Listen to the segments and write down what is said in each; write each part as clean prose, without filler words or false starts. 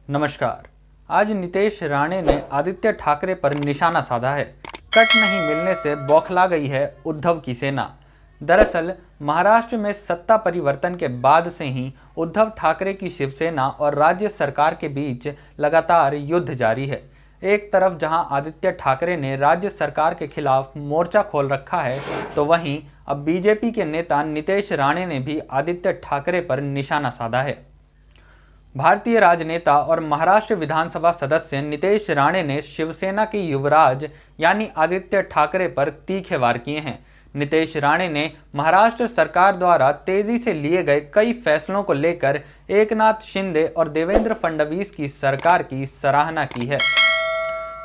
नमस्कार। आज नीतीश राणे ने आदित्य ठाकरे पर निशाना साधा है। कट नहीं मिलने से बौखला गई है उद्धव की सेना। दरअसल महाराष्ट्र में सत्ता परिवर्तन के बाद से ही उद्धव ठाकरे की शिवसेना और राज्य सरकार के बीच लगातार युद्ध जारी है। एक तरफ जहां आदित्य ठाकरे ने राज्य सरकार के खिलाफ मोर्चा खोल रखा है, तो वहीं अब बीजेपी के नेता नीतीश राणे ने भी आदित्य ठाकरे पर निशाना साधा है। भारतीय राजनेता और महाराष्ट्र विधानसभा सदस्य नीतीश राणे ने शिवसेना के युवराज यानी आदित्य ठाकरे पर तीखे वार किए हैं। नीतीश राणे ने महाराष्ट्र सरकार द्वारा तेजी से लिए गए कई फैसलों को लेकर एकनाथ शिंदे और देवेंद्र फडणवीस की सरकार की सराहना की है।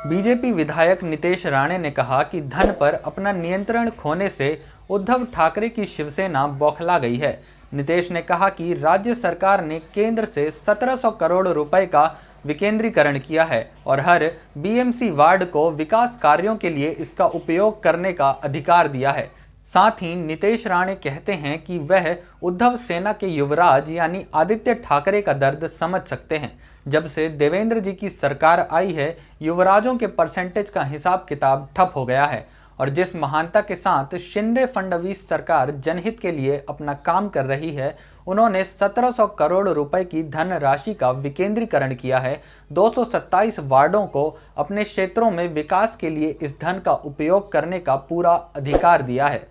बीजेपी विधायक नीतीश राणे ने कहा कि धन पर अपना नियंत्रण खोने से उद्धव ठाकरे की शिवसेना बौखला गई है। नीतीश ने कहा कि राज्य सरकार ने केंद्र से 1700 करोड़ रुपए का विकेंद्रीकरण किया है और हर बीएमसी वार्ड को विकास कार्यों के लिए इसका उपयोग करने का अधिकार दिया है। साथ ही नीतीश राणे कहते हैं कि वह उद्धव सेना के युवराज यानी आदित्य ठाकरे का दर्द समझ सकते हैं। जब से देवेंद्र जी की सरकार आई है, युवराजों के परसेंटेज का हिसाब किताब ठप हो गया है और जिस महानता के साथ शिंदे फडणवीस सरकार जनहित के लिए अपना काम कर रही है, उन्होंने 1700 करोड़ रुपए की धनराशि का विकेंद्रीकरण किया है। 227 वार्डों को अपने क्षेत्रों में विकास के लिए इस धन का उपयोग करने का पूरा अधिकार दिया है।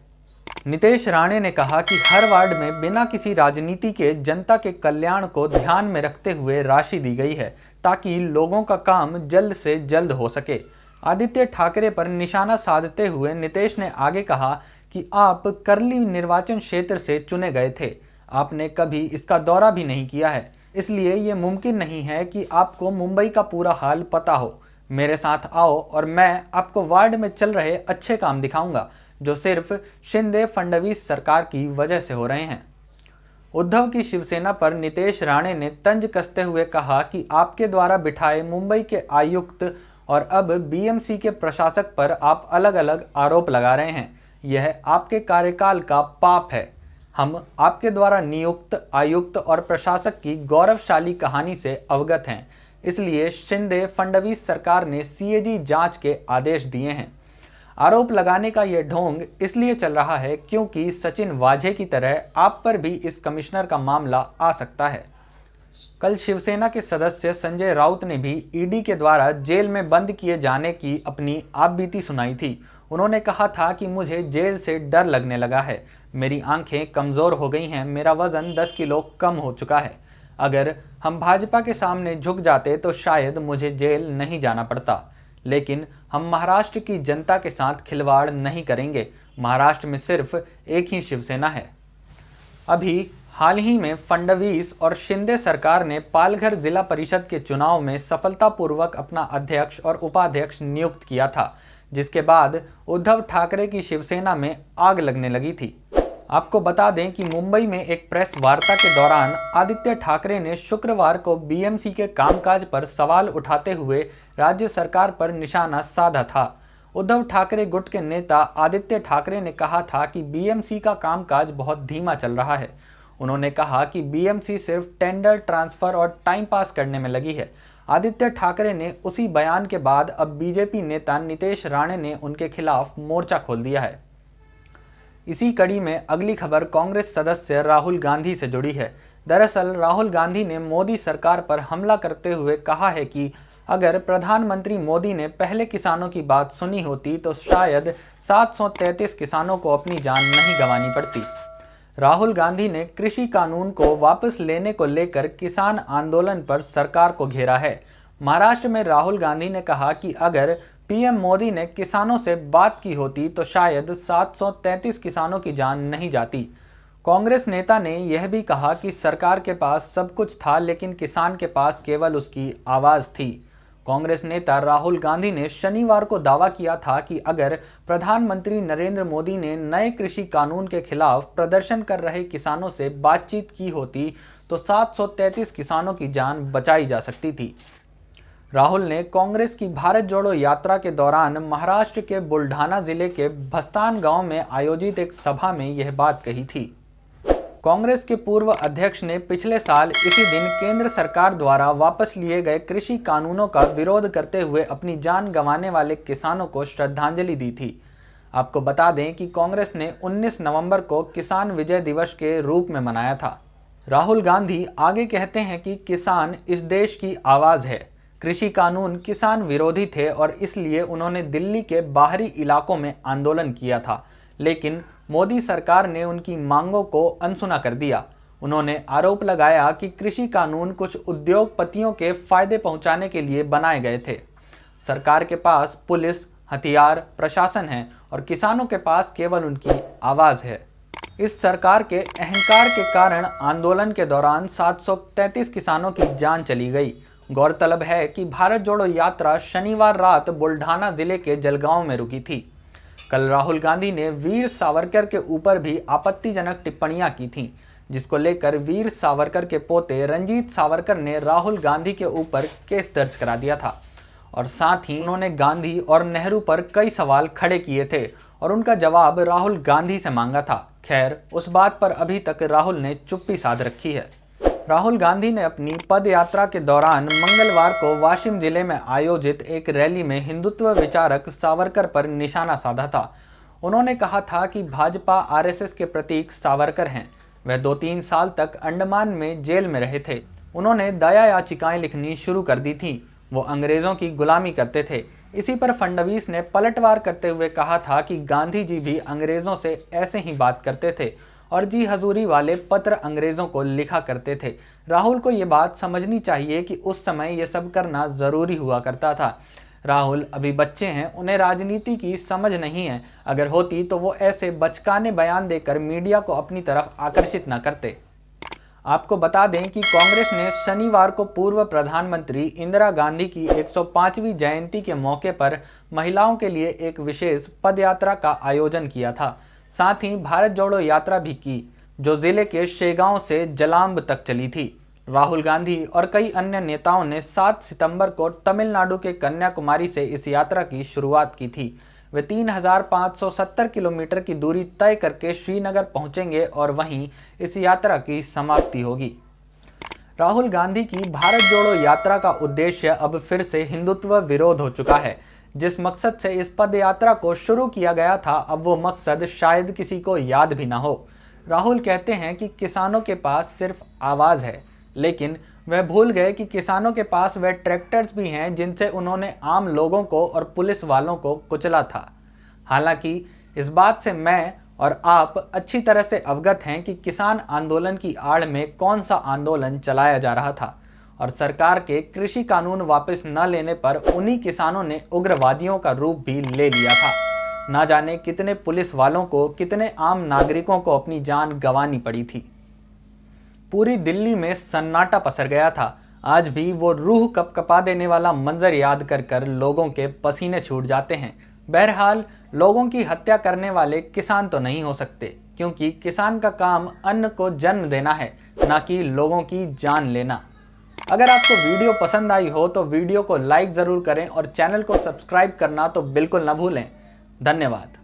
नीतीश राणे ने कहा कि हर वार्ड में बिना किसी राजनीति के जनता के कल्याण को ध्यान में रखते हुए राशि दी गई है ताकि लोगों का काम जल्द से जल्द हो सके। आदित्य ठाकरे पर निशाना साधते हुए नीतीश ने आगे कहा कि आप करली निर्वाचन क्षेत्र से चुने गए थे, आपने कभी इसका दौरा भी नहीं किया है, इसलिए ये मुमकिन नहीं है कि आपको मुंबई का पूरा हाल पता हो। मेरे साथ आओ और मैं आपको वार्ड में चल रहे अच्छे काम दिखाऊंगा जो सिर्फ शिंदे फडणवीस सरकार की वजह से हो रहे हैं। उद्धव की शिवसेना पर नीतीश राणे ने तंज कसते हुए कहा कि आपके द्वारा बिठाए मुंबई के आयुक्त और अब बीएमसी के प्रशासक पर आप अलग अलग आरोप लगा रहे हैं। यह आपके कार्यकाल का पाप है। हम आपके द्वारा नियुक्त आयुक्त और प्रशासक की गौरवशाली कहानी से अवगत हैं, इसलिए शिंदे फडणवीस सरकार ने सीएजी जांच के आदेश दिए हैं। आरोप लगाने का यह ढोंग इसलिए चल रहा है क्योंकि सचिन वाझे की तरह आप पर भी इस कमिश्नर का मामला आ सकता है। कल शिवसेना के सदस्य संजय राउत ने भी ईडी के द्वारा जेल में बंद किए जाने की अपनी आपबीती सुनाई थी। उन्होंने कहा था कि मुझे जेल से डर लगने लगा है, मेरी आंखें कमज़ोर हो गई हैं, मेरा वज़न 10 किलो कम हो चुका है। अगर हम भाजपा के सामने झुक जाते तो शायद मुझे जेल नहीं जाना पड़ता, लेकिन हम महाराष्ट्र की जनता के साथ खिलवाड़ नहीं करेंगे। महाराष्ट्र में सिर्फ एक ही शिवसेना है। अभी हाल ही में फडणवीस और शिंदे सरकार ने पालघर जिला परिषद के चुनाव में सफलतापूर्वक अपना अध्यक्ष और उपाध्यक्ष नियुक्त किया था, जिसके बाद उद्धव ठाकरे की शिवसेना में आग लगने लगी थी। आपको बता दें कि मुंबई में एक प्रेस वार्ता के दौरान आदित्य ठाकरे ने शुक्रवार को बीएमसी के कामकाज पर सवाल उठाते हुए राज्य सरकार पर निशाना साधा था। उद्धव ठाकरे गुट के नेता आदित्य ठाकरे ने कहा था कि बीएमसी का कामकाज बहुत धीमा चल रहा है। उन्होंने कहा कि बीएमसी सिर्फ टेंडर ट्रांसफर और टाइम पास करने में लगी है। आदित्य ठाकरे ने उसी बयान के बाद अब बीजेपी नेता नीतीश राणे ने उनके खिलाफ मोर्चा खोल दिया है। इसी कड़ी में अगली खबर कांग्रेस सदस्य राहुल गांधी से जुड़ी है। दरअसल राहुल गांधी ने मोदी सरकार पर हमला करते हुए कहा है कि अगर प्रधानमंत्री मोदी ने पहले किसानों की बात सुनी होती तो शायद 733 किसानों को अपनी जान नहीं गंवानी पड़ती। राहुल गांधी ने कृषि कानून को वापस लेने को लेकर किसान आंदोलन पर सरकार को घेरा है। महाराष्ट्र में राहुल गांधी ने कहा कि अगर पीएम मोदी ने किसानों से बात की होती तो शायद 733 किसानों की जान नहीं जाती। कांग्रेस नेता ने यह भी कहा कि सरकार के पास सब कुछ था लेकिन किसान के पास केवल उसकी आवाज़ थी। कांग्रेस नेता राहुल गांधी ने शनिवार को दावा किया था कि अगर प्रधानमंत्री नरेंद्र मोदी ने नए कृषि कानून के खिलाफ प्रदर्शन कर रहे किसानों से बातचीत की होती तो 733 किसानों की जान बचाई जा सकती थी। राहुल ने कांग्रेस की भारत जोड़ो यात्रा के दौरान महाराष्ट्र के बुल्ढाना जिले के भस्तान गांव में आयोजित एक सभा में यह बात कही थी। कांग्रेस के पूर्व अध्यक्ष ने पिछले साल इसी दिन केंद्र सरकार द्वारा वापस लिए गए कृषि कानूनों का विरोध करते हुए अपनी जान गंवाने वाले किसानों को श्रद्धांजलि दी थी। आपको बता दें कि कांग्रेस ने 19 नवंबर को किसान विजय दिवस के रूप में मनाया था। राहुल गांधी आगे कहते हैं कि किसान इस देश की आवाज़ है। कृषि कानून किसान विरोधी थे और इसलिए उन्होंने दिल्ली के बाहरी इलाकों में आंदोलन किया था, लेकिन मोदी सरकार ने उनकी मांगों को अनसुना कर दिया। उन्होंने आरोप लगाया कि कृषि कानून कुछ उद्योगपतियों के फायदे पहुंचाने के लिए बनाए गए थे। सरकार के पास पुलिस, हथियार, प्रशासन है और किसानों के पास केवल उनकी आवाज़ है। इस सरकार के अहंकार के कारण आंदोलन के दौरान 733 किसानों की जान चली गई। गौरतलब है कि भारत जोड़ो यात्रा शनिवार रात बुल्ढाना जिले के जलगांव में रुकी थी। कल राहुल गांधी ने वीर सावरकर के ऊपर भी आपत्तिजनक टिप्पणियां की थीं, जिसको लेकर वीर सावरकर के पोते रंजीत सावरकर ने राहुल गांधी के ऊपर केस दर्ज करा दिया था और साथ ही उन्होंने गांधी और नेहरू पर कई सवाल खड़े किए थे और उनका जवाब राहुल गांधी से मांगा था। खैर, उस बात पर अभी तक राहुल ने चुप्पी साध रखी है। राहुल गांधी ने अपनी पद यात्रा के दौरान मंगलवार को वाशिम जिले में आयोजित एक रैली में हिंदुत्व विचारक सावरकर पर निशाना साधा था। उन्होंने कहा था कि भाजपा आरएसएस के प्रतीक सावरकर हैं। वह 2-3 साल तक अंडमान में जेल में रहे थे। उन्होंने दया याचिकाएं लिखनी शुरू कर दी थी। वो अंग्रेज़ों की गुलामी करते थे। इसी पर फडणवीस ने पलटवार करते हुए कहा था कि गांधी जी भी अंग्रेज़ों से ऐसे ही बात करते थे और जी हजूरी वाले पत्र अंग्रेज़ों को लिखा करते थे। राहुल को ये बात समझनी चाहिए कि उस समय ये सब करना ज़रूरी हुआ करता था। राहुल अभी बच्चे हैं, उन्हें राजनीति की समझ नहीं है। अगर होती तो वो ऐसे बचकाने बयान देकर मीडिया को अपनी तरफ आकर्षित न करते। आपको बता दें कि कांग्रेस ने शनिवार को पूर्व प्रधानमंत्री इंदिरा गांधी की 105वीं जयंती के मौके पर महिलाओं के लिए एक विशेष पदयात्रा का आयोजन किया था। साथ ही भारत जोड़ो यात्रा भी की, जो जिले के शेगांव से जलांब तक चली थी। राहुल गांधी और कई अन्य नेताओं ने 7 सितंबर को तमिलनाडु के कन्याकुमारी से इस यात्रा की शुरुआत की थी। वे 3570 किलोमीटर की दूरी तय करके श्रीनगर पहुंचेंगे और वहीं इस यात्रा की समाप्ति होगी। राहुल गांधी की भारत जोड़ो यात्रा का उद्देश्य अब फिर से हिंदुत्व विरोध हो चुका है। जिस मकसद से इस पद यात्रा को शुरू किया गया था, अब वो मकसद शायद किसी को याद भी ना हो। राहुल कहते हैं कि किसानों के पास सिर्फ आवाज़ है, लेकिन वह भूल गए कि किसानों के पास वह ट्रैक्टर्स भी हैं जिनसे उन्होंने आम लोगों को और पुलिस वालों को कुचला था। हालांकि इस बात से मैं और आप अच्छी तरह से अवगत हैं कि किसान आंदोलन की आड़ में कौन सा आंदोलन चलाया जा रहा था और सरकार के कृषि कानून वापस न लेने पर उन्हीं किसानों ने उग्रवादियों का रूप भी ले लिया था। ना जाने कितने पुलिस वालों को, कितने आम नागरिकों को अपनी जान गंवानी पड़ी थी। पूरी दिल्ली में सन्नाटा पसर गया था। आज भी वो रूह कपकपा देने वाला मंजर याद कर कर लोगों के पसीने छूट जाते हैं। बहरहाल, लोगों की हत्या करने वाले किसान तो नहीं हो सकते, क्योंकि किसान का काम अन्न को जन्म देना है, ना कि लोगों की जान लेना। अगर आपको वीडियो पसंद आई हो तो वीडियो को लाइक ज़रूर करें और चैनल को सब्सक्राइब करना तो बिल्कुल ना भूलें। धन्यवाद।